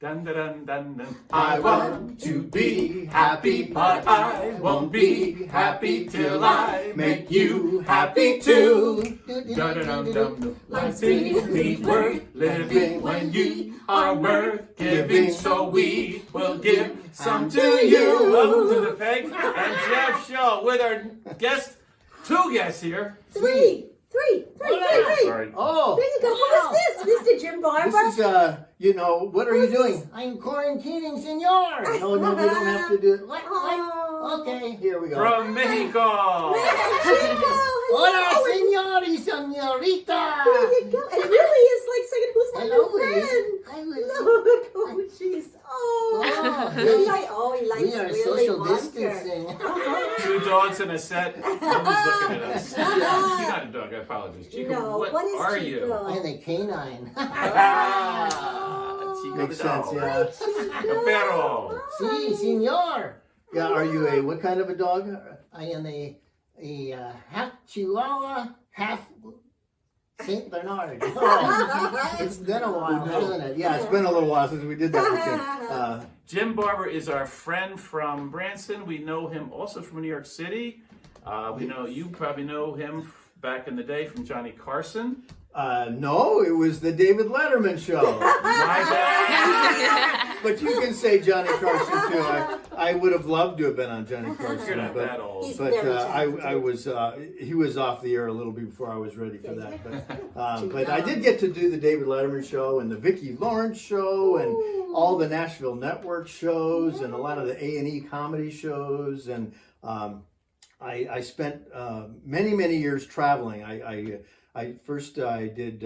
Dun, dun, dun, dun, dun. I want to be happy, but I won't be happy till I make you happy too. Dun, dun, dun, dun. Life's really worth living when you are worth giving, so we will give some to you. Welcome to the Peg and Geoff Show with our two guests here. Three. Sorry. Oh, There you go. Who is this? Mr. Jim Barber? this is, what are you Who's doing? this? I'm quarantining, senor. No, we don't have to do it. What? Oh. Okay, here we go. From Mexico. Chico. Hola, Hello. senor y señorita. There you go. It really is like saying, who's my Hello, new friend? Hi, Liz. Look, oh, jeez. Oh, he likes We are really social Wonka. distancing. Two dogs in a set. Who's looking at us? You're not a dog. I apologize. Chico, No, what is are Chico? you? I'm a canine. Chico Makes the sense, dog. yeah. A perro. Si, senor. Yeah, are you what kind of a dog? I am a half Chihuahua, half Saint Bernard. Oh, it's been a while, hasn't it? Yeah, it's been a little while since we did that. Jim Barber is our friend from Branson. We know him also from New York City. You probably know him back in the day from Johnny Carson. No, it was the David Letterman show. My bad. But you can say Johnny Carson too. I would have loved to have been on Johnny Carson, You're not that but old. He's but very I talented. was he was off the air a little bit before I was ready for that. Too But I young. did get to do the David Letterman show and the Vicki Lawrence show and all the Nashville Network shows and a lot of the A&E comedy shows and I spent many years traveling. I first did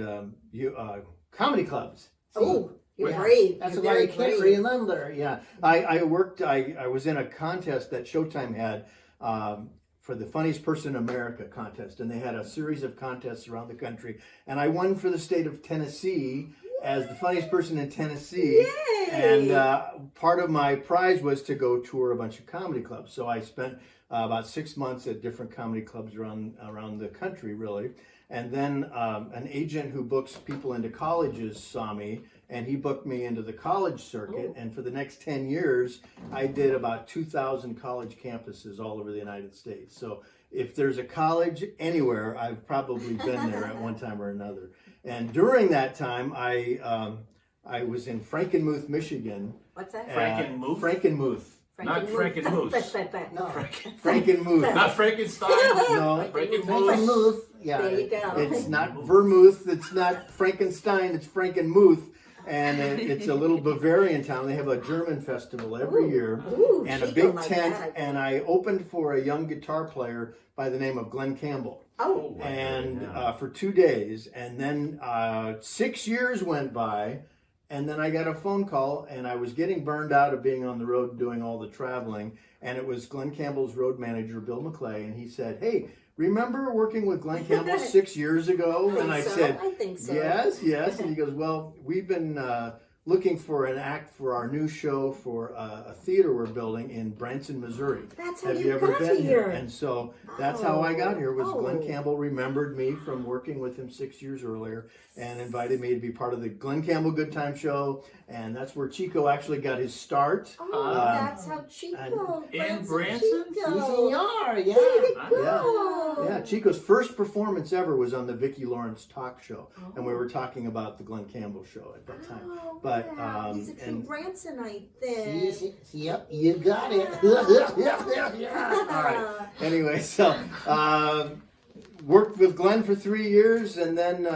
comedy clubs. Oh, you're Wait, brave. That's You're why I very can't brave. remember. Yeah, I was in a contest that Showtime had for the Funniest Person in America contest, and they had a series of contests around the country, and I won for the state of Tennessee as the funniest person in Tennessee. Yay! And part of my prize was to go tour a bunch of comedy clubs. So I spent about 6 months at different comedy clubs around the country, really. And then an agent who books people into colleges saw me, and he booked me into the college circuit. Oh. And for the next 10 years, I did about 2,000 college campuses all over the United States. So if there's a college anywhere, I've probably been there at one time or another. And during that time, I was in Frankenmuth, Michigan. What's that? Frankenmuth? Frankenmuth. Not Frankenmoose. No, Frankenmuth. Not Frankenstein. No, Frankenmuth. Frankenmuth. Yeah, There you go. it's not vermouth. It's not Frankenstein. It's Frankenmuth, and it's a little Bavarian town. They have a German festival every year, Ooh, and a Chico big like tent. that. And I opened for a young guitar player by the name of Glenn Campbell. Oh, And for 2 days, and then 6 years went by, and then I got a phone call, and I was getting burned out of being on the road doing all the traveling, and it was Glenn Campbell's road manager, Bill McClay, and he said, "Hey, remember working with Glenn Campbell 6 years ago?" And I said, I think so. Yes. And he goes, "Well, we've been looking for an act for our new show for a theater we're building in Branson, Missouri. That's how Have you you ever got been here." And so that's how I got here. Was Glenn Oh. Campbell remembered me from working with him 6 years earlier and invited me to be part of the Glenn Campbell Good Time Show, and that's where Chico actually got his start. Oh, that's how Chico. in Branson? Chico. CCR, yeah. There you Yeah. go. Yeah, Chico's first performance ever was on the Vicki Lawrence talk show, and we were talking about the Glenn Campbell show at that time. Oh, But, wow. He's a true and- Bransonite then. Yep, you got it. All right. Anyway, so worked with Glenn for 3 years, and then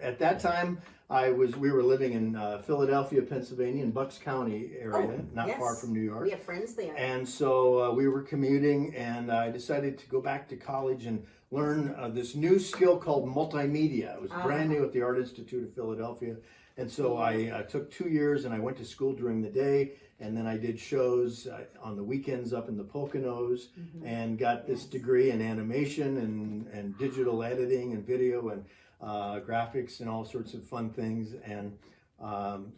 at that time we were living in Philadelphia, Pennsylvania, in Bucks County area, not yes. far from New York. We have friends there. And so we were commuting, and I decided to go back to college and learn this new skill called multimedia. It was brand new at the Art Institute of Philadelphia. And so I took 2 years, and I went to school during the day, and then I did shows on the weekends up in the Poconos, and got this degree in animation and digital editing and video and graphics and all sorts of fun things. And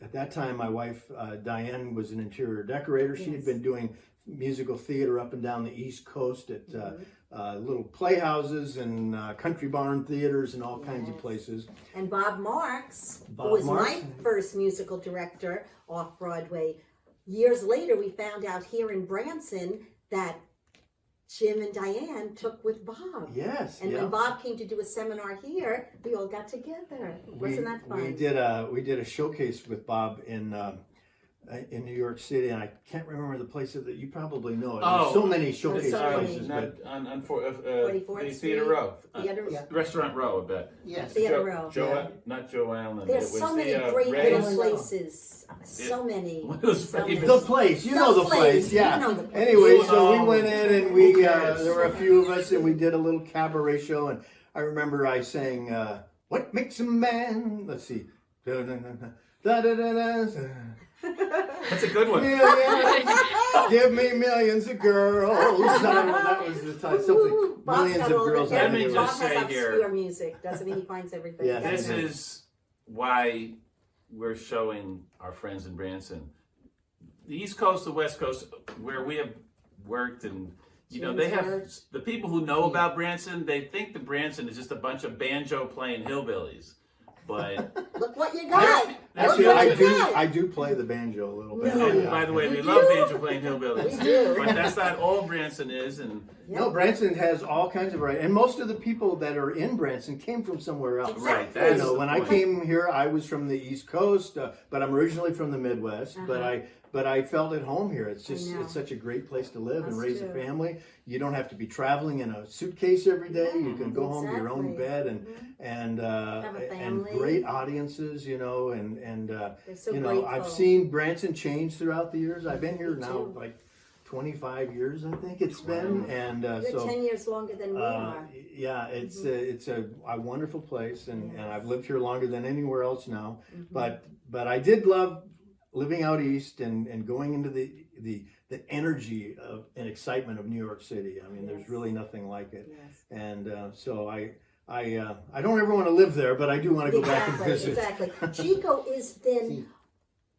at that time, my wife, Diane, was an interior decorator. She had been doing musical theater up and down the East Coast at little playhouses and country barn theaters and all kinds of Yes. places. And Bob Marks, Bob who was Marks. my first musical director off Broadway. Years later, we found out here in Branson that Jim and Diane took with Bob. Yes, And yeah. when Bob came to do a seminar here, we all got together. Wasn't that fun? We did a showcase with Bob in New York City, and I can't remember the place that you probably know it. There's so many showcase so many. places, but on 44th the Street, Theater Row. Theater, Yeah. Restaurant Row, I bet. Yes. Theater Row. Not Joe Allen. There's it was so many the, great Ray's- little places. So many. One of those So famous- many. the place, you know the place, yeah. You know the place. Anyway, so we Oh, went in and who we cares? there were a few of us, and we did a little cabaret show, and I remember I sang "What Makes a Man." Let's see. Da-da-da-da-da. That's a good one. Millions, give me millions of girls. That was the time. Something. Bob's Millions got of all the girls. hits. Let me I think it Bob just was. has say here- obscure music, doesn't he? He finds everything. Yeah. This Yeah. is why we're showing our friends in Branson. The East Coast, the West Coast, where we have worked, and you know, they have Ginsberg. the people who know about Branson. They think the Branson is just a bunch of banjo playing hillbillies, but Look what you got. Actually, Look what you got. I do play the banjo a little bit. No. and Yeah. by the way, we We love do. banjo playing hillbillies. We do. But that's not all Branson is, and No, Branson has all kinds of variety, and most of the people that are in Branson came from somewhere else. right. Exactly. You That's know, the when I point. came here, I was from the East Coast, but I'm originally from the Midwest. But I felt at home here. It's just know. it's such a great place to live and Us raise too. a family. You don't have to be traveling in a suitcase every day. You can go home to your own Exactly. bed and Have a and family. great audiences. You know, and They're so you know, grateful. I've seen Branson change throughout the years. I've been here Me now too. like 25 years, I think it's been, and You're so. 10 years longer than we are. Yeah, it's a wonderful place, and I've lived here longer than anywhere else now. But I did love living out east and going into the energy of and excitement of New York City. I mean, there's Yes. really nothing like it. Yes. And so I don't ever want to live there, but I do want to go back and visit. Exactly. Chico is then See.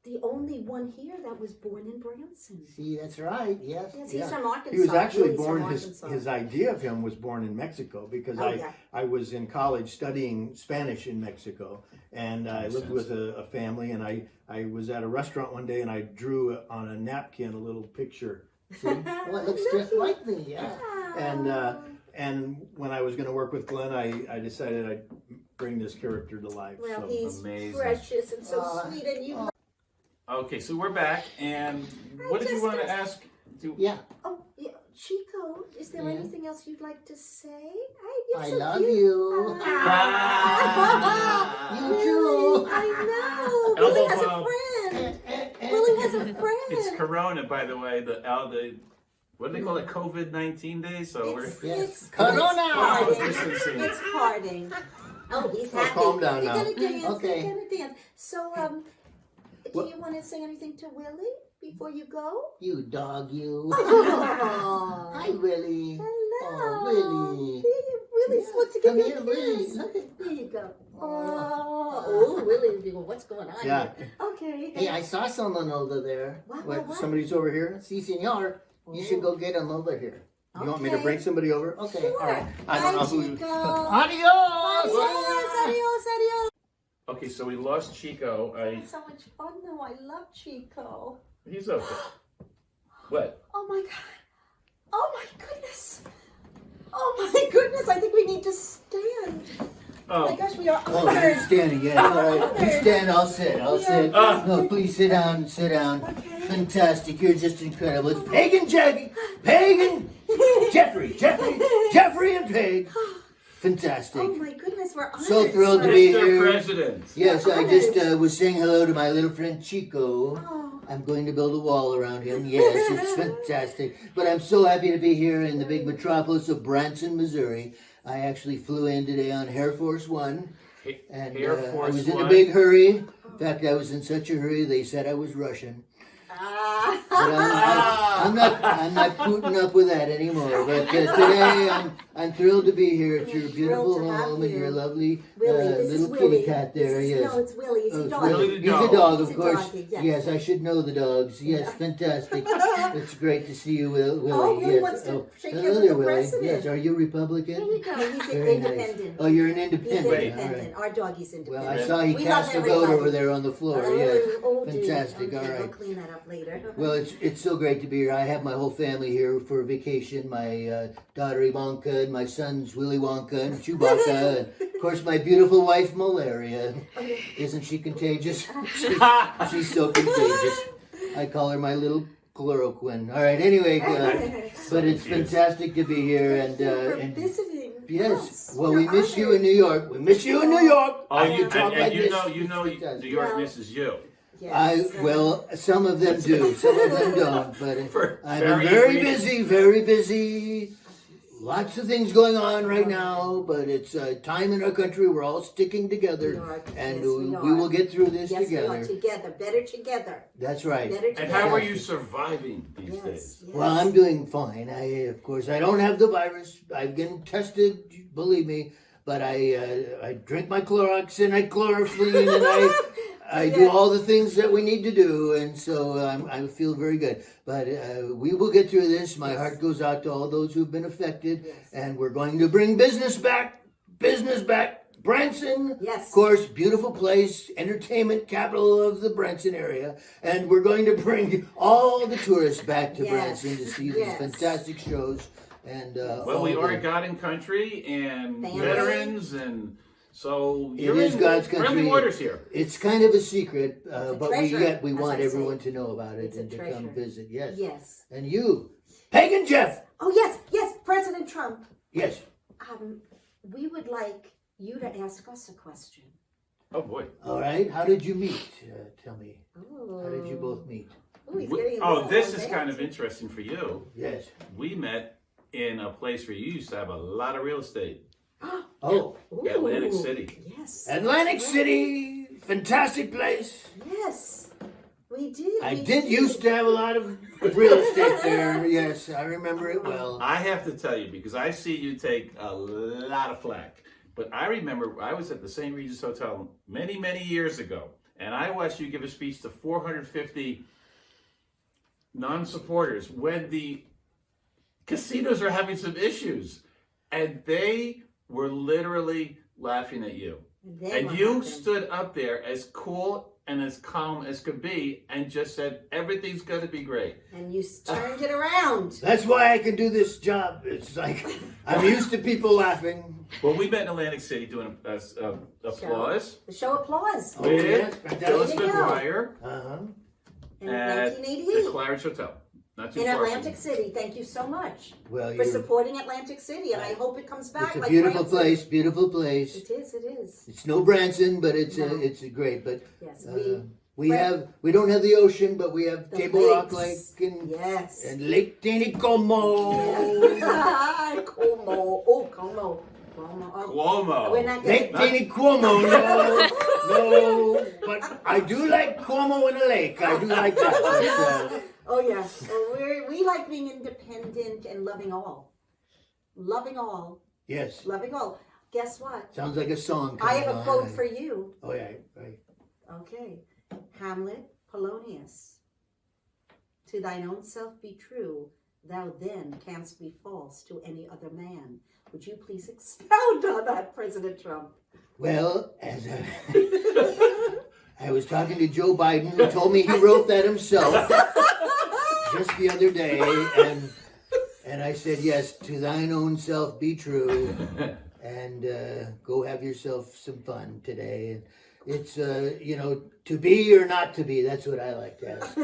the only one here that was born in Branson. See, that's right. Yes. Yes, he's yeah. from Arkansas. He was actually Willie's from born. Arkansas. His idea of him was born in Mexico because Oh, yeah. I was in college studying Spanish in Mexico, and I lived with a family. And I was at a restaurant one day, and I drew on a napkin a little picture. See? Well, it looks just like me. Yeah. And when I was going to work with Glenn, I decided I'd bring this character to life. Well, so. he's amazing. precious and so Aw. sweet, and you. Okay, so we're back, and what did you want to ask? Yeah. Oh, yeah, Chico. Is there Yeah. anything else you'd like to say? I love you. Ah. You too. I know. Elbow Willie has a bump. friend. Willie has a friend. It's Corona, by the way. The what do they call it? COVID-19 days. So we're It's Corona. parting. Distancing. It's parting. Oh, he's Oh, happy. calm down He's now. gonna dance. Okay. He's gonna dance. So, do What- you want to say anything to Willie before you go? You dog, you. Oh, Hi, Willie. hello. Oh, Willie. Willie Yeah, wants to give come you here, a Willie. kiss. Look at- There you go. Oh, Willie, what's going on Yeah. here? Okay. Hey, I saw someone over there. What? Somebody's over here. Si, senor. You should go get him over here. You want me to bring somebody over? Okay. Sure. All right. I don't know Bye, who- Chico. Adios. Adios, adios, adios. okay. So we lost Chico. So much fun though. I love Chico. He's okay. What? Oh my god. Oh my goodness. Oh my goodness. I think we need to stand. Oh my Oh, gosh, we are Oh, you're honored. standing, yeah. All right. You stand, I'll sit. I'll sit. Ah. No, please sit down, sit down. Okay. Fantastic. You're just incredible. It's Pagan Jackie, Pagan, Jeffrey and Peg. Fantastic. Oh my goodness, we're honored. So thrilled to sir. be Mr. here. President. Yes, I just was saying hello to my little friend Chico. Oh, I'm going to build a wall around him. Yes, it's fantastic. But I'm so happy to be here in the big metropolis of Branson, Missouri. I actually flew in today on Air Force One. And Air I Force was in a One. big hurry. In fact, I was in such a hurry, they said I was Russian. But I'm not putting up with that anymore. But today I'm thrilled to be here at your Thrilled beautiful to have home and you. your lovely Willie, this is little Willie. kitty cat there. This is, Yes. No, it's Willie. It's Oh, a it's dog. Willie Willie. the He's a dog. dog, He's of a course. doggy, yes. Yes, I should know the dogs. Yes, fantastic. It's great to see you, Willie. Oh, Willie yes. wants to shake hands hello with there, the Willie. president. Yes, are you Republican? There you go. He's Very nice. independent. Oh, you're an He's independent. independent. All right. Our doggy's independent. Well, I saw he We cast a love vote everybody. over there on the floor. Oh, Yes, oh, dude. fantastic. Okay, All we'll right. clean that up later. Well, it's so great to be here. I have my whole family here for vacation. My daughter Ivanka and my sons Willy Wonka and Chewbacca, and of course my beautiful wife Malaria. Isn't she contagious? She's so contagious. I call her my little chloroquine. All right. Anyway, but it's fantastic to be here We're and visiting. yes. Us. Well, We're we miss you honored. in New York. We miss you in New York. Oh, I you can talk like you this. know, New York Well- misses you. Yes. Well, some of them do, some of them don't. But For I'm various very reasons. busy, very busy. Lots of things going on right now, but it's time in our country. We're all sticking together, We are. and Yes, we we are. will get through this Yes, we together. are together. Better together. That's right. Better together. And how are you surviving these Yes, days? yes. Well, I'm doing fine. Of course, I don't have the virus. I've been tested, believe me. But I drink my Clorox and I chloroform and I do all the things that we need to do, and so I feel very good. But we will get through this. My heart goes out to all those who've been affected, Yes. and we're going to bring business back. Business back. Branson, Yes. of course, beautiful place, entertainment capital of the Branson area, and we're going to bring all the tourists back to Yes. Branson to see these Yes. fantastic shows. And Well, we are God and country and Family. veterans, and so It you're is in God's friendly country. waters here. It's kind of a secret, a but treasure, we as want I say. everyone to know about it It's a and to treasure. come visit. Yes. Yes. And you, Pagan Geoff. Oh, yes, yes, President Trump. Yes. We would like you to ask us a question. Oh boy. All right. How did you meet? Tell me. Oh. How did you both meet? Oh, he's getting a Oh, little this is romantic. kind of interesting for you. Yes. We met in a place where you used to have a lot of real estate. Oh, Ooh, Atlantic City. Yes. Atlantic City, fantastic place. Yes. We did. I we did used to have a lot of real estate there. Yes, I remember it well. I have to tell you, because I see you take a lot of flack. But I remember I was at the St. Regis Hotel many, many years ago, and I watched you give a speech to 450 non-supporters when the casinos are having some issues, and they were literally laughing at you. Then And what you happened? stood up there as cool and as calm as could be and just said, everything's going to be great. And you turned it around. That's why I can do this job. It's like I'm used to people laughing. Well, we met in Atlantic City doing applause The show applause Oh, yes, with fantastic. Elizabeth There you go. Breyer Uh-huh. in at the 1988 Claridge Hotel. Not too in far Atlantic from City. Thank you so much Well, for you're, supporting Atlantic City, and I hope it comes back. it's a like beautiful Branson. place. Beautiful place. It is. It is. It's no Branson, but it's No. a great. But Yes. we don't have the ocean, but we have The Table Rock Lake lakes. and Yes. Lake Tanicomo. Como. Oh, Como. Como. Oh, Cuomo. we're not Lake gonna. Tanicomo, no. But I do like Cuomo in a lake. I do like that. But, Oh yeah. Well, we like being independent and loving all. Loving all. yes, Loving all. Guess what? sounds like a song. I coming have a on. quote for you. Oh yeah, right. Okay. Hamlet, Polonius. To thine own self be true, thou then canst be false to any other man. Would you please expound on that, President Trump? Well, I was talking to Joe Biden, who told me he wrote that himself just the other day, and I said, yes, to thine own self be true, and go have yourself some fun today. And it's to be or not to be. That's what I like to ask.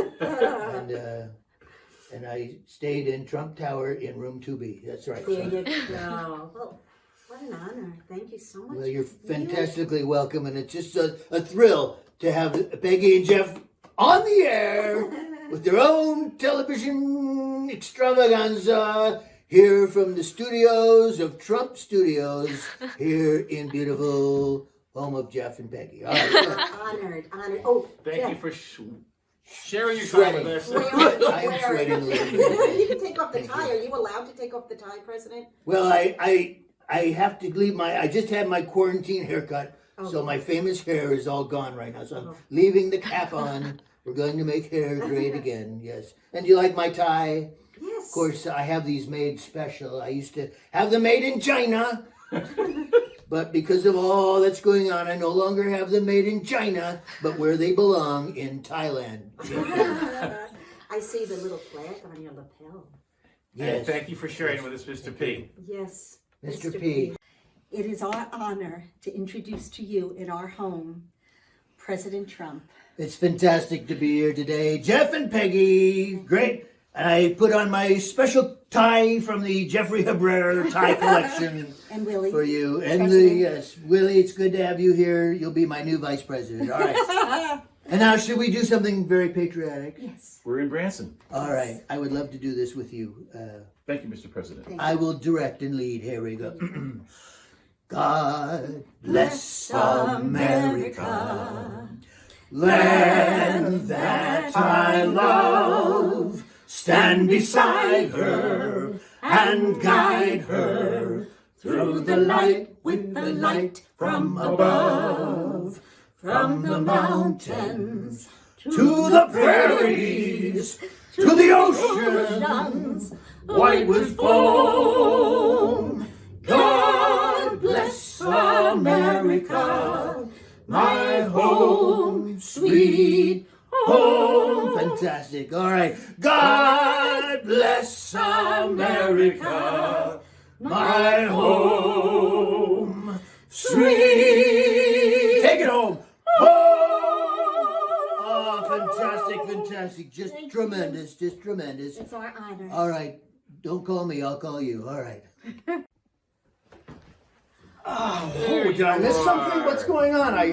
And I stayed in Trump Tower in room 2B. That's right. There you go. Well, what an honor. Thank you so much. Well, you're fantastically welcome, and it's just a thrill to have Peggy and Geoff on the air with their own television extravaganza here from the studios of Trump Studios here in beautiful home of Geoff and Peggy. All right. Honored. Oh, Thank Geoff. you for sharing your time with Sweating. us. I am sweating a little bit. You can take off the Thank tie. you. Are you allowed to take off the tie, President? Well, I have to leave I just had my quarantine haircut, so my famous hair is all gone right now. So I'm leaving the cap on. We're going to make hair great again, yes. And do you like my tie? Yes. Of course, I have these made special. I used to have them made in China. But because of all that's going on, I no longer have them made in China, but where they belong, in Thailand. I see the little flag on your lapel. And Yes, thank you for sharing with us, Mr. P. Yes. Mr. P. It is our honor to introduce to you in our home President Trump. It's fantastic to be here today. Geoff and Peggy, great. I put on my special tie from the Jeffrey Hebrer tie collection And Willie. for you. And President. yes, Willie, it's good to have you here. You'll be my new vice president. All right. And now, should we do something very patriotic? Yes. We're in Branson. All right. I would love to do this with you. Thank you, Mr. President. I will direct and lead. Here we go. God bless America, land that I love. Stand beside her and guide her through the light with the light from above. From the mountains to the prairies to the oceans white with foam. God bless America, my home, sweet home. Fantastic. All right. God bless America, my home, sweet. Take it home. Oh, fantastic. Just tremendous. It's our honor. All right. Don't call me. I'll call you. All right. Oh, did I miss something? What's going on? Oh my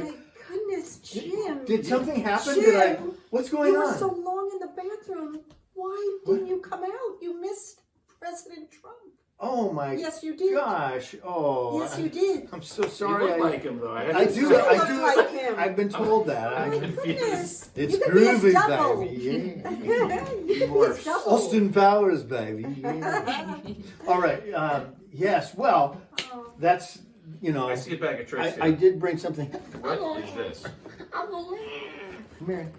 goodness, Jim. Did something happen? Jim, What's going you were on? so long in the bathroom. Why didn't you come out? You missed President Trump. Oh my Yes, you did. gosh. Oh. Yes, you did. I'm so You sorry. look like him, though. I do. You look like him. I've been told that. Oh my goodness. It's You could be his groovy, double. baby. Yeah. You could be his double. Austin Powers, baby. Yeah. All right. Yes. Well, that's I see a bag of tricks here. I did bring something. What is this? Come here.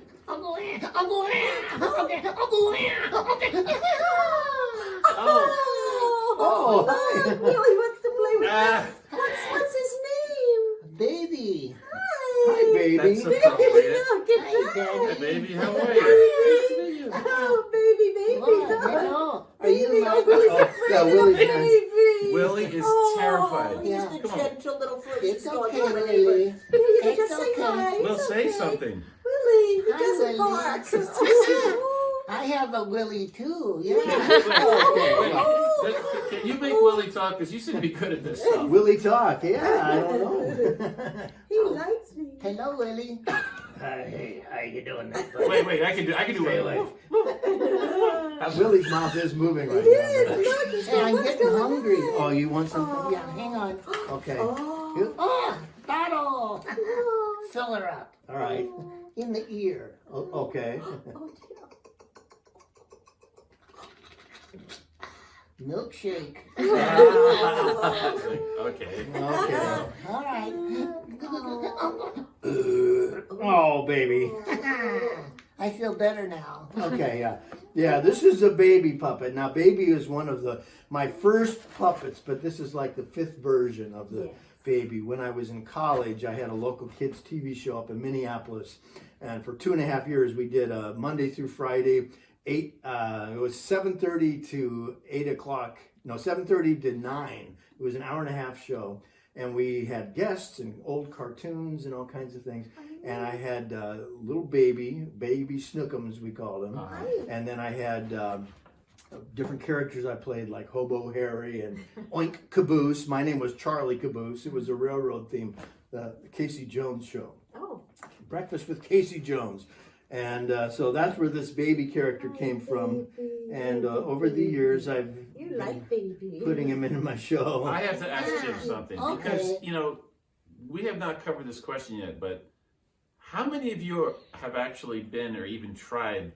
Oh, hi. Willie wants to play with Ah. What's his name? Baby. Hi, baby. That's appropriate. Look at Hi, that. Daddy. Baby, how are you? Oh, baby. Hello. Are you Baby, like? Willie's Oh, afraid yeah, of Willie's the nice. baby. Willie is terrified. He's Yeah. the Come on. gentle little foot. It's He's going okay, to Willie. You can It's just say okay. hi. Well, It's say okay. something. Willie, he Hi, doesn't Willie. bark. So I have a Willie too. Yeah. Wait, can you make Willie talk? Because you seem to be good at this stuff. Willie talk. Yeah, I don't know. he likes me. Hello, Willie. Hey, how you doing? Wait, I can do Willie. Willie's mouth is moving right It is. now. Look, he's Hey, I'm what's getting going hungry. on? Oh, you want something? Yeah, hang on. Okay. Oh. Oh, bottle. Fill her up All right. in the ear. Okay. Milkshake. Okay. Okay. All right. Oh, baby. I feel better now. Okay, yeah. Yeah, this is a baby puppet. Now, baby is one of my first puppets, but this is like the 5th version of the baby. When I was in college, I had a local kids TV show up in Minneapolis, and for 2.5 years, we did Monday through Friday, it was 7:30 to 8 o'clock. No, 7:30 to 9. It was an hour-and-a-half show, and we had guests and old cartoons and all kinds of things. And I had little baby Snookums, we called him. And then I had different characters I played, like Hobo Harry and Oink Caboose. My name was Charlie Caboose. It was a railroad theme, the Casey Jones show. Oh. Breakfast with Casey Jones. And so that's where this baby character came from. And over the years, I've You like baby. putting him in my show. I have to ask Jim something Okay. because we have not covered this question yet. But How many of you have actually been or even tried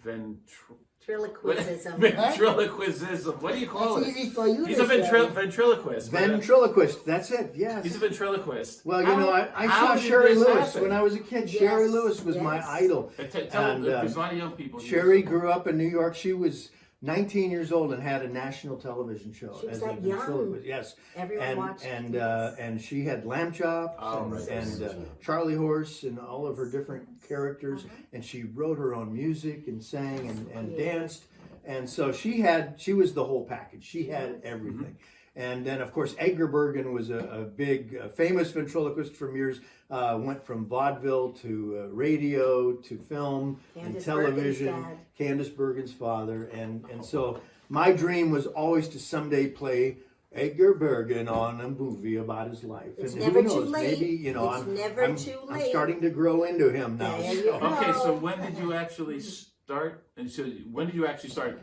Ventriloquism. ventriloquism? What do you call It's it? easy for you He's to a say. ventriloquist. Ventriloquist, that's it, yes. He's a ventriloquist. Well, I How saw did Sherry this Lewis happen? when I was a kid. Yes, Sherry Lewis was my yes. idol. Tell And, there's a lot of young people. Sherry grew up in New York. She was 19 years old and had a national television show. She was as a that young. ventriloquist. Yes. Everyone watched. And she had lamb chops and Charlie Horse and all of her different characters, and she wrote her own music and sang and danced, and so she was the whole package. She had everything. And then, of course, Edgar Bergen was a big, famous ventriloquist from years. Went from vaudeville to radio to film and television. Bergen's dad. Candice Bergen's father. And so my dream was always to someday play Edgar Bergen on a movie about his life. It's and never who knows, too late. maybe, It's never too I'm late. starting to grow into him now. There you so- go. Okay, so when did you actually start? And so when did you actually start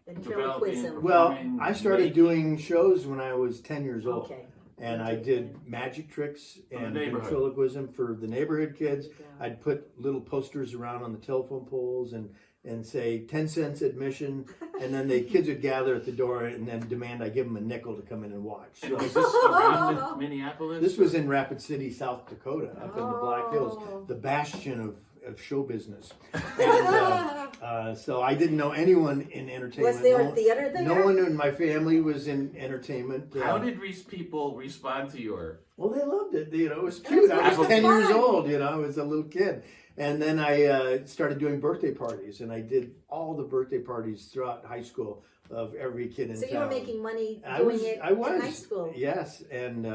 Ventriloquism. developing? Well, performing, I started making- doing shows when I was 10 years old. Okay. And I did magic tricks For the and neighborhood. ventriloquism for the neighborhood kids. There you go. I'd put little posters around on the telephone poles and say 10 cents admission, and then the kids would gather at the door and then demand I give them a nickel to come in and watch. And So was this around Minneapolis? this was in Rapid City, South Dakota, up in the Black Hills, Oh. the bastion of show business. And, so I didn't know anyone in entertainment. Was there a theater there? No one in my family was in entertainment. How did people respond to your? Well, they loved it. It was cute. I was That's 10 years fun. old. I was a little kid. And then I started doing birthday parties, and I did all the birthday parties throughout high school of every kid in So town. you were making money I doing was, it I was, in high school. Yes, and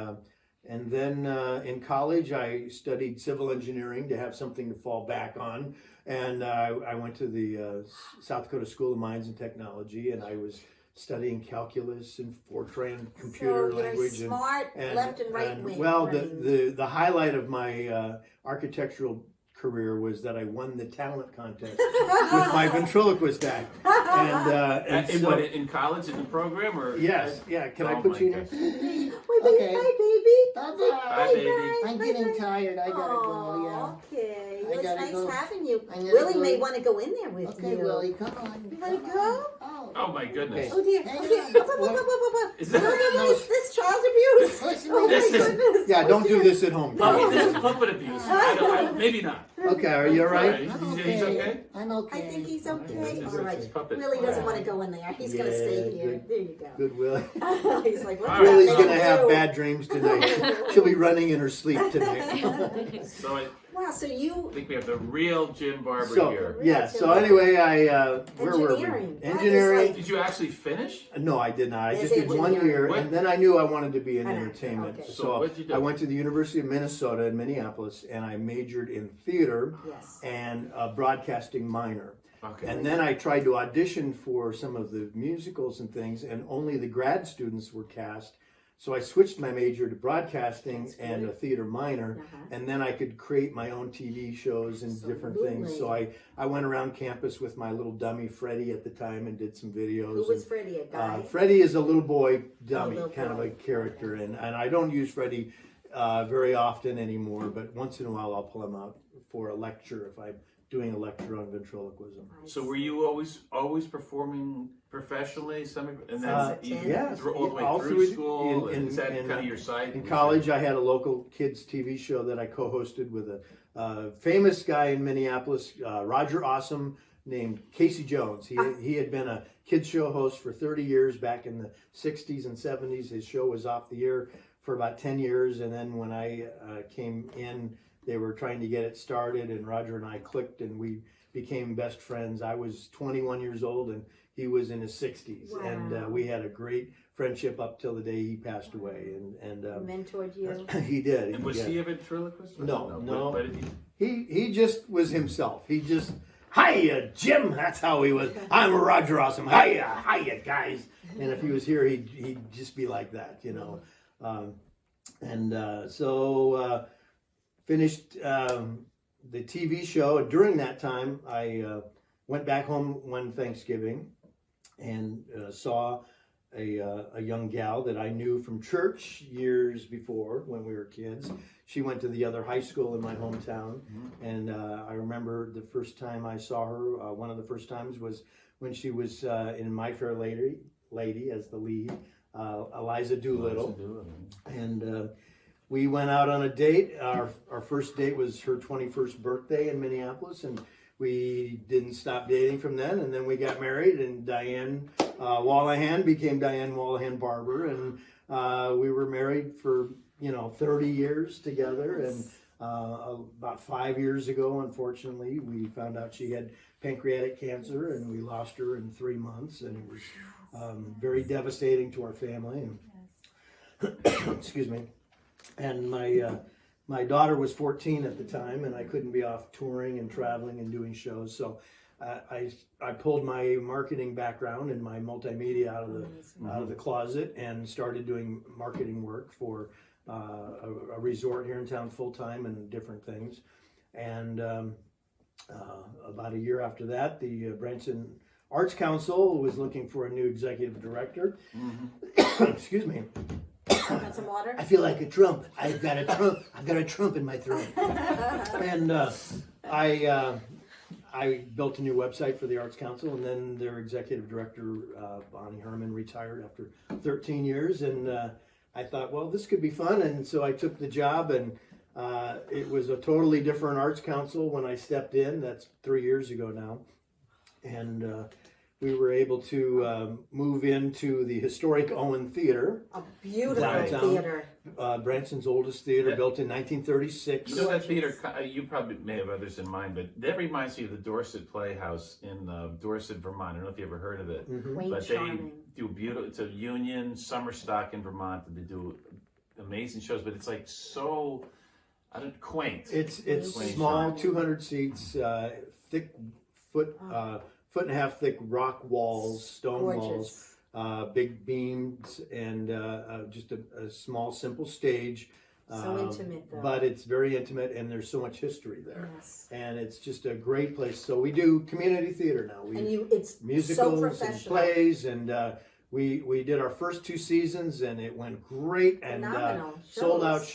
then in college I studied civil engineering to have something to fall back on, and I went to the South Dakota School of Mines and Technology, and I was studying calculus and Fortran computer so you're language smart, left and right wing. well, brain. the highlight of my architectural career was that I won the talent contest with my ventriloquist act. And In so, what, in college, in the program, or? yes, yeah. Can I Oh put my you gosh. next? Okay. Hi, baby. Bye-bye. Bye, baby. guys. I'm Bye, getting bye. tired. I gotta go, yeah. Aw, okay. I It was gotta nice go. having you. I gotta Willie go. may want to go in there with Okay, you. Willie, come on. You want to go? Oh. Oh my goodness. Oh dear. Hang Oh dear. on. Is No, that? no, no, this child abuse. Listen, Oh my this is- goodness. Yeah, Oh, don't do dear. this at home. Oh, this is puppet abuse. Maybe not. Okay, are you all right? He's I'm okay. I'm okay. I think he's okay. It's All right. his puppet. Willie doesn't want to go in there. He's going to stay Yeah, here. good. There you go. Good, Willie. He's like, what All the right. Willie's heck gonna did I have do? bad dreams tonight. She'll be running in her sleep tonight. So I Wow, so you think we have the real Jim Barber So here. yeah. So anyway, where were we? Engineering. That is Engineering. like- Did you actually finish? No, I did not. I Yes, just did 1 engineering. year, What? and then I knew I wanted to be in An actor, entertainment. okay. So what'd you do? I went to the University of Minnesota in Minneapolis, and I majored in theater Yes. and a broadcasting minor. Okay. And then I tried to audition for some of the musicals and things, and only the grad students were cast. So I switched my major to broadcasting That's and good. a theater minor, Uh-huh. and then I could create my own TV shows and different things. So I went around campus with my little dummy Freddie at the time and did some videos. Who was and, Freddie, a guy? Freddie is a little boy dummy, little kind of boy. a character, and I don't use Freddie very often anymore, but once in a while I'll pull him out for a lecture if I'm doing a lecture on ventriloquism. So were you always performing professionally? And then Yes, all the way all through through school. in- Is that in- kind of your side? In college, I had a local kids TV show that I co-hosted with a famous guy in Minneapolis, Roger Awesome, named Casey Jones. He had been a kids show host for 30 years back in the 60s and 70s. His show was off the air for about 10 years, and then when I came in, they were trying to get it started, and Roger and I clicked, and we became best friends. I was 21 years old, and he was in his 60s, Wow. and we had a great friendship up till the day he passed away, and Mentored you. he did. And was yeah. he a ventriloquist? No. What did he? He just was himself. He just, hiya, Jim. That's how he was. I'm Roger Awesome. Hiya, guys. And if he was here, he'd just be like that, you know. So finished the TV show. During that time, I went back home one Thanksgiving and saw a young gal that I knew from church years before when we were kids. she went to the other high school in my hometown. And I remember the first time I saw her, one of the first times was when she was in My Fair Lady as the lead, Eliza Doolittle. And we went out on a date. Our first date was her 21st birthday in Minneapolis, and we didn't stop dating from then. And then we got married, and Diane Wallahan became Diane Wallahan Barber, and we were married for 30 years together. And about 5 years ago, unfortunately, we found out she had pancreatic cancer, and we lost her in 3 months, and it was very devastating to our family. And excuse me. And my daughter was 14 at the time, and I couldn't be off touring and traveling and doing shows. So I pulled my marketing background and my multimedia out of the closet and started doing marketing work for a resort here in town full time and different things. And about a year after that, the Branson Arts Council was looking for a new executive director. Excuse me. Want some water? I feel like a Trump. I've got a Trump in my throat. And I built a new website for the Arts Council, and then their executive director, Bonnie Herman, retired after 13 years. And I thought, well, this could be fun. And so I took the job, and it was a totally different Arts Council when I stepped in. That's 3 years ago now. And we were able to move into the historic Owen Theater. A beautiful downtown. theater. Branson's oldest theater, built in 1936. You know that theater, you probably may have others in mind, but that reminds me of the Dorset Playhouse in Dorset, Vermont. I don't know if you ever heard of it. Quaint, But charming. they do beautiful, it's a union summer stock in Vermont, and they do amazing shows, but it's like so, quaint. It's Quaint, small, charming. 200 seats, thick foot and a half thick rock walls, stone Gorgeous. walls, big beams, and just a small, simple stage. So intimate, though. But it's very intimate, and there's so much history there. Yes. And it's just a great place. So we do community theater now. It's so Musicals and professional. plays, and we did our first 2 seasons, and it went great, and Phenomenal sold out shows.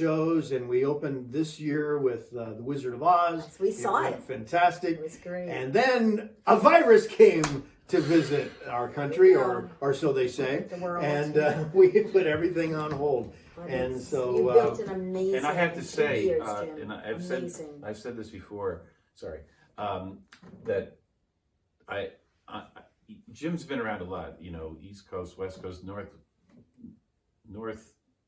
shows. And we opened this year with The Wizard of Oz. Yes, we saw went it. fantastic. It was great. And then a virus came to visit our country, or so they say. The world. And we put everything on hold. But And it's- so, you built an amazing. And I have to 2 say, years, Jim. and Amazing. I've said this before, sorry, that Jim's been around a lot, East Coast, West Coast, North,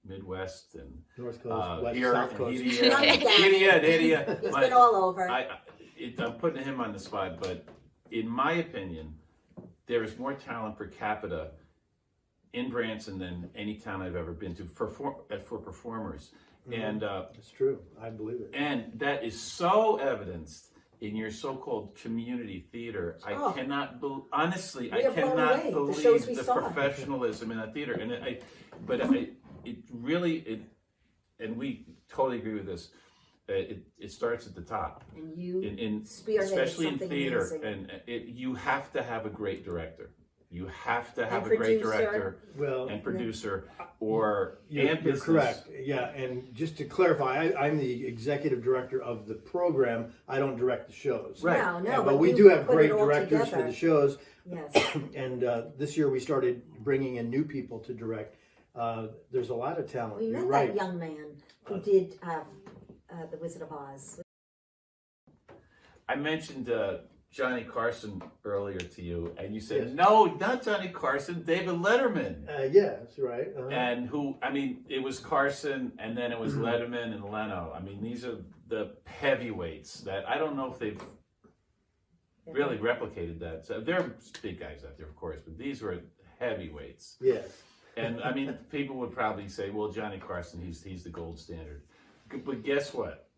Midwest, and North Coast, West, here, South Coast. Idiot. He's been all over. I'm putting him on the spot, but in my opinion, there is more talent per capita in Branson than any town I've ever been to for performers. And It's true. I believe it. and that is so evidenced in your so-called community theater. I Oh. cannot honestly, We I are blown cannot away. The believe shows we the saw. professionalism in that theater. And and we totally agree with this. It starts at the top, And you in spearheaded especially in something theater, amazing. and you have to have a great director. You have to have And a great producer. director Well, and producer, or You're business. correct. Yeah, and just to clarify, I'm the executive director of the program. I don't direct the shows. Right. No, And- but we you do have put it great all directors for together. the shows. Yes. And this year we started bringing in new people to direct. There's a lot of talent. We You're met right. that young man who did The Wizard of Oz. I mentioned Johnny Carson earlier to you, and you said, Yes. no, not Johnny Carson, David Letterman. Yeah, that's right. And it was Carson, and then it was Letterman and Leno. I mean, these are the heavyweights that I don't know if they've really replicated that. So there are big guys out there, of course, but these were heavyweights. Yes. And I mean, people would probably say, well, Johnny Carson, he's the gold standard. But guess what?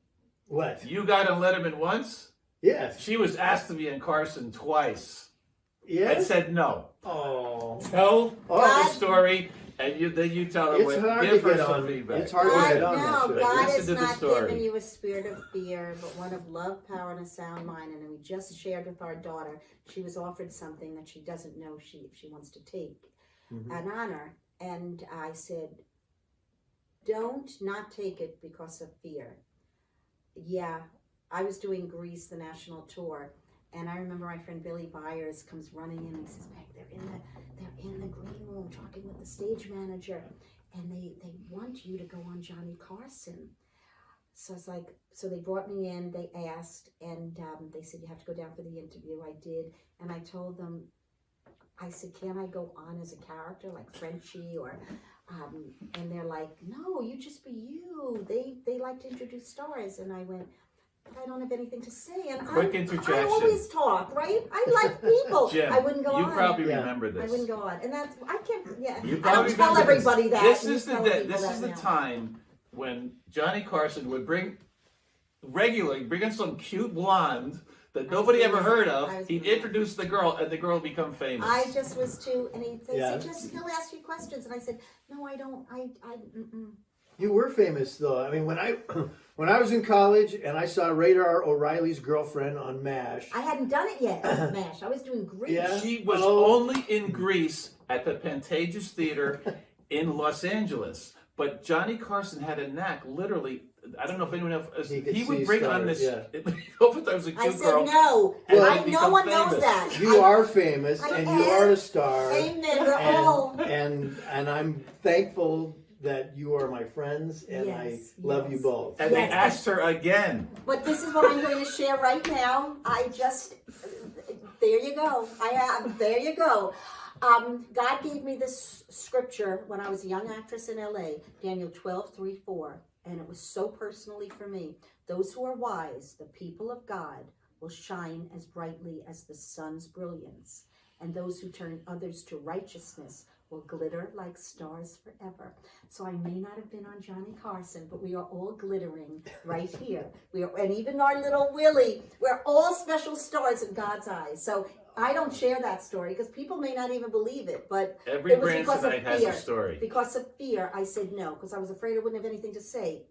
What? You got on Letterman once? Yes. She was asked to be in Carson twice. And Yes. said no. Oh. Tell God. the story, and then you tell her It's what. hard Give to her get some on. feedback. It's hard to God, get on that no, show. God Listen has to the not story. given you a spirit of fear, but one of love, power, and a sound mind. And we just shared with our daughter, she was offered something that she doesn't know she wants to take, an honor. And I said, Don't not take it because of fear. Yeah, I was doing Greece, the national tour, and I remember my friend Billy Byers comes running in and says, "Meg, they're in the green room talking with the stage manager, and they want you to go on Johnny Carson." So I was like, so they brought me in, they asked, and they said, "You have to go down for the interview." I did, and I told them, I said, "Can I go on as a character like Frenchie or?" And they're like, "No, you just be you. They like to introduce stars." And I went, "But I don't have anything to say." And Quick I interjection. always talk, right? I like people. Jim, I wouldn't go you on. probably Yeah. remember this. I wouldn't go on, and that's I can't. Yeah, You I probably don't tell remember this. everybody that. This You is tell the people this that is the now. time when Johnny Carson would bring in some cute blonde that nobody ever heard of. He'd introduce the girl, and the girl would become famous. I just was too, and he said, Yeah. he'll ask you questions, and I said, "No, I don't. Mm-mm." You were famous though. I mean, when I was in college and I saw Radar O'Reilly's girlfriend on MASH. I hadn't done it yet. Mash. I was doing Greece. Yeah. She was Oh. only in Greece at the Pantages Theater in Los Angeles. But Johnny Carson had a knack, literally. I don't know if anyone else. He could He would see bring on stars, this. Oftentimes a cute I said girl. no. and Well, they'd No become one knows famous. that. You are famous I and am. you are a star. Amen. We're all. And I'm thankful that you are my friends and I Yes, love you yes. both. And Yes. they asked her again. But this is what I'm going to share right now. There you go. There you go. God gave me this scripture when I was a young actress in LA, Daniel 12:3-4, and it was so personally for me. Those who are wise, the people of God, will shine as brightly as the sun's brilliance, and those who turn others to righteousness will glitter like stars forever. So I may not have been on Johnny Carson, but we are all glittering right here. And even our little Willie, we're all special stars in God's eyes. So I don't share that story because people may not even believe it, but Every it was branch because of tonight has fear. a story. Because of fear, I said no, because I was afraid I wouldn't have anything to say.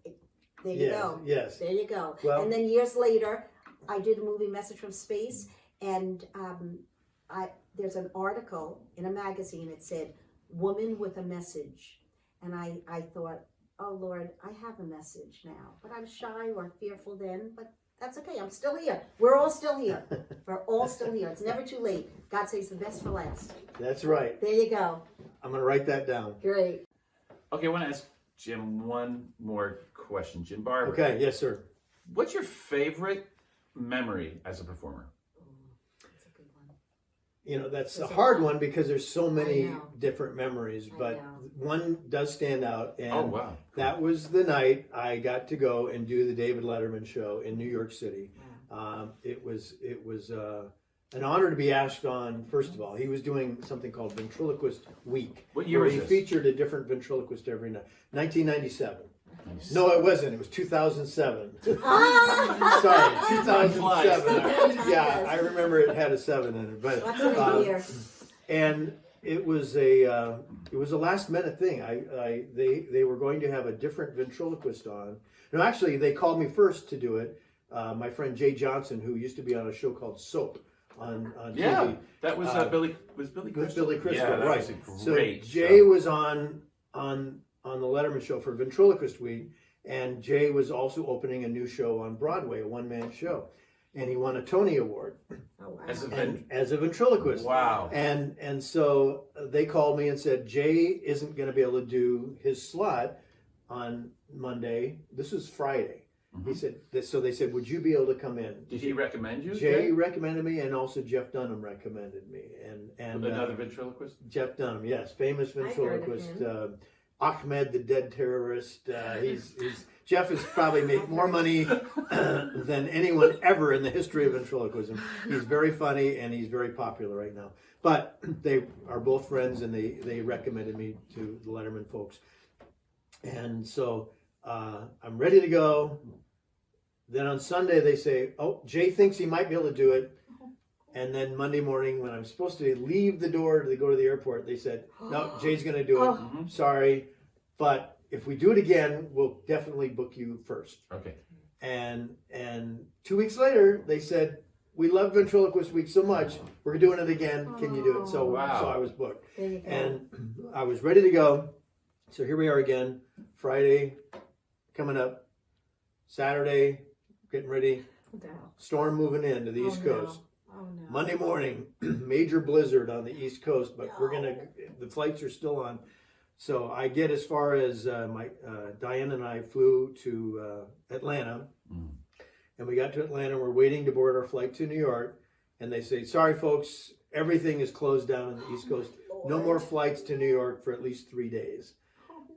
There you Yes, go. yes. There you go. Well- And then years later, I did a movie, Message from Space, and there's an article in a magazine. It said, "Woman with a Message." And I thought, oh Lord, I have a message now. But I was shy or fearful then, but that's okay. I'm still here. We're all still here. We're all still here. It's never too late. God saves the best for last. That's right. There you go. I'm going to write that down. Great. Okay, I want to ask Jim one more question. Jim Barber. Okay, yes, sir. What's your favorite memory as a performer? That's a good one. You know, that's a That's a hard lot. one because there's so many know. different memories, I but know. one does stand out. And Oh, wow. that was the night I got to go and do the David Letterman show in New York City. It was an honor to be asked on. First of all, he was doing something called Ventriloquist Week. What year where was he this? featured a different ventriloquist every night. 1997. No, it wasn't. It was 2007. Sorry, 2007. Yeah, I remember it had a 7 in it, but What's in the year? and it was a last minute thing. They were going to have a different ventriloquist on. No, actually, they called me first to do it. My friend Jay Johnson, who used to be on a show called Soap on Yeah, TV. that was Billy. Was Billy With Crystal? Billy Crystal, Yeah, that right? was a So great Jay show. was on the Letterman show for Ventriloquist Week, and Jay was also opening a new show on Broadway, a one-man show, and he won a Tony Award Oh, wow. as a ventriloquist. Wow. And so they called me and said Jay isn't going to be able to do his slot on Monday. This was Friday. He said, so they said, would you be able to come in? Did he recommend you? Jay recommended me, and also Geoff Dunham recommended me, and Another ventriloquist? Jeff Dunham, yes, famous heard of ventriloquist. him. Ahmed, the dead terrorist. Jeff has probably made more money than anyone ever in the history of ventriloquism. He's very funny and he's very popular right now. But they are both friends, and they recommended me to the Letterman folks. And so I'm ready to go. Then on Sunday they say, "Oh, Jay thinks he might be able to do it." And then Monday morning, when I'm supposed to leave the door to go to the airport, they said, "No, Jay's going to do it. Sorry, but if we do it again, we'll definitely book you first." Okay. And 2 weeks later, they said, "We love Ventriloquist Week so much, we're doing it again. Can you do it?" So, Wow. so I was booked, There you go. and I was ready to go. So here we are again, Friday coming up, Saturday getting ready, storm moving in to the East Coast. Oh no. Monday morning, major blizzard on the East Coast, but the flights are still on. So I get as far as Diane and I flew to Atlanta, and we got to Atlanta. We're waiting to board our flight to New York, and they say, "Sorry, folks, everything is closed down on the East Coast. No more flights to New York for at least 3 days."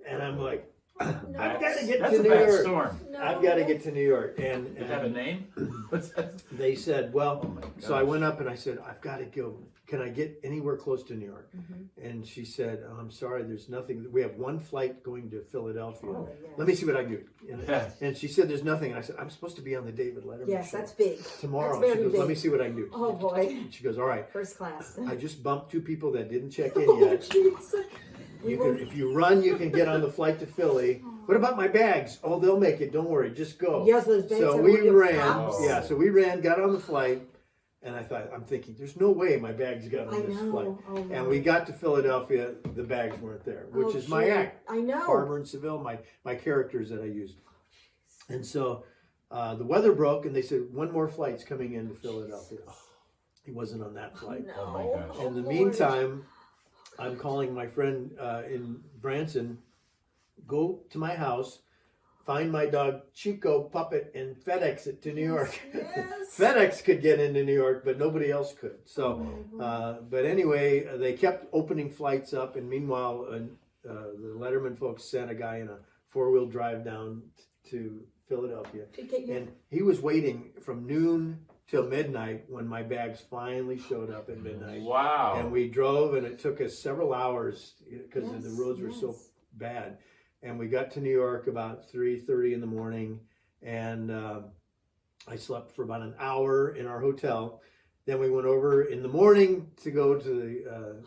And I'm like, I've got to get to New York. Storm. I've got to get to New York. And Does it have a name? What's that? they said, well, Oh my so I gosh. went up and I said, I've got to go. Can I get anywhere close to New York? And she said, I'm sorry, there's nothing. We have one flight going to Philadelphia. Oh, yes. Let me see what I can do. And, Yes. and she said, there's nothing. And I said, I'm supposed to be on the David Letterman Yes, show that's big. tomorrow. That's She very goes, big. let me see what I can do. Oh boy. She goes, all right. First class. I just bumped 2 people that didn't check in Oh, yet. jeez. You can, if you run, you can get on the flight to Philly. What about my bags? Oh, they'll make it. Don't worry. Just go. Yes, those bags So are we with your ran. props. Yeah, so we ran, got on the flight, and I'm thinking, there's no way my bags got I on this know. flight. Oh, And no. we got to Philadelphia, the bags weren't there, which Oh, is my gee. act. I know. Barber and Seville, my characters that I used. And so the weather broke, and they said, one more flight's coming into Philadelphia. Oh, he wasn't on that flight. No. Oh my gosh. In the Lord. meantime, I'm calling my friend in Branson, go to my house, find my dog Chico Puppet, and FedEx it to New York. Yes. FedEx could get into New York, but nobody else could. So, Oh. but anyway, they kept opening flights up, and meanwhile, the Letterman folks sent a guy in a 4-wheel drive down to Philadelphia, To get you. and he was waiting from noon till midnight when my bags finally showed up at midnight. Wow. And we drove, and it took us several hours because the Yes, roads were so yes. bad. And we got to New York about 3:30 in the morning, and I slept for about an hour in our hotel. Then we went over in the morning to go to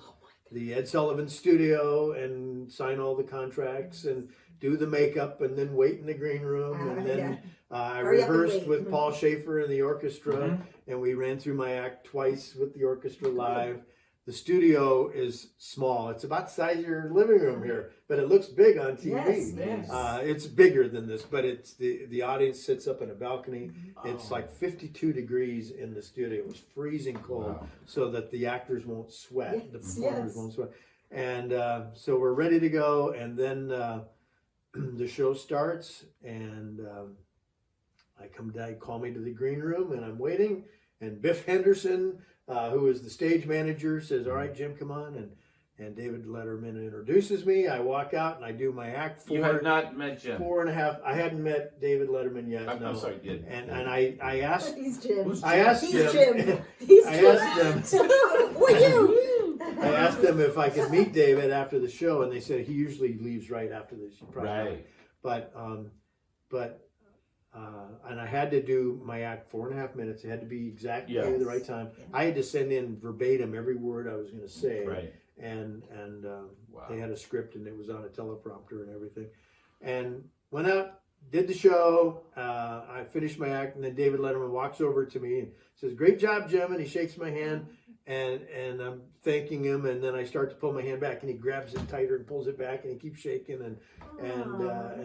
the Ed Sullivan studio and sign all the contracts and do the makeup, and then wait in the green room. And then I Hurry up and rehearsed wait. with Paul Schaefer and the orchestra, Mhm. and we ran through my act twice with the orchestra live. The studio is small. It's about the size of your living room here, but it looks big on TV. Yes, yes. It's bigger than this, but it's the audience sits up in a balcony. It's Oh. like 52 degrees in the studio. It was freezing cold, Wow. so that the actors won't sweat, the Yes, performers yes. won't sweat. And so we're ready to go, and then the show starts, and they call me to the green room, and I'm waiting, and Biff Henderson, who is the stage manager, says, all right, Jim, come on, and David Letterman introduces me. I walk out, and I do my act You had not met Jim. 4.5. I hadn't met David Letterman yet. I'm no. sorry, you did. And I asked, He's Jim. Who's I asked He's Jim, Jim. He's I Jim. asked them, Who are you? I asked them if I could meet David after the show, and they said he usually leaves right after the show. Right. And I had to do my act 4.5 minutes. It had to be exactly Yes. the right time. I had to send in verbatim every word I was going to say, Right. and Wow. they had a script, and it was on a teleprompter and everything. And went out, did the show. I finished my act, and then David Letterman walks over to me and says, "Great job, Jim," and he shakes my hand. And I'm thanking him, and then I start to pull my hand back, and he grabs it tighter and pulls it back, and he keeps shaking, and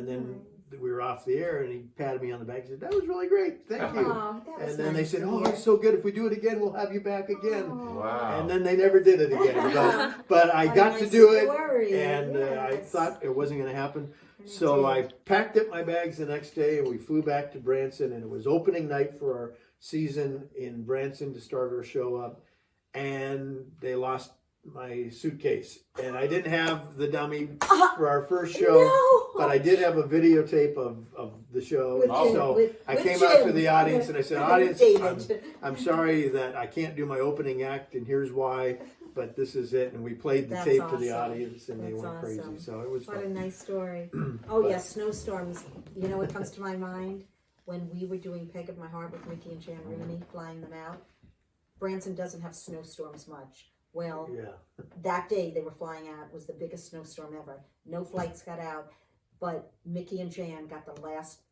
then we were off the air, and he patted me on the back and said, "That was really great, thank you." Oh, that was And then they nice said, to "Oh, hear. it's so good. If we do it again, we'll have you back again." Wow. And then they never did it again, but I What a got to nice do it, story. and I Yes. thought it wasn't going to happen. And it So did. I packed up my bags the next day, and we flew back to Branson, and it was opening night for our season in Branson to start our show up, and they lost my suitcase, and I didn't have the dummy for our first show, No. but I did have a videotape of the show. With Jim, So I with came out to Jim. the audience, and I said, With "Audience, David. I'm sorry that I can't do my opening act, and here's why, but this is it." And we played the That's tape to the awesome. audience, and they That's went awesome. crazy. So it was What a fun. nice story. Oh, But- yes, snowstorms. You know what comes to my mind? When we were doing Peg of My Heart with Mickey and Jan Rooney, flying them out. Branson doesn't have snowstorms much. Well, Yeah. that day they were flying out was the biggest snowstorm ever. No flights got out, but Mickey and Jan got the last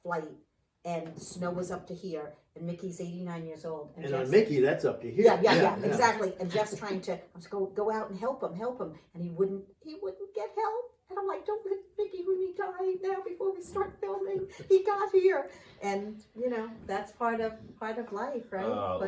flight, and snow was up to here. And Mickey's 89 years old. And on Jeff's- Mickey, that's up to here. yeah, exactly. And Jeff's trying to go out and help him, and he wouldn't get help. I'm like, don't let Mickey Rooney die now before we start filming. He got here. And, you know, that's part of life, right? Oh, But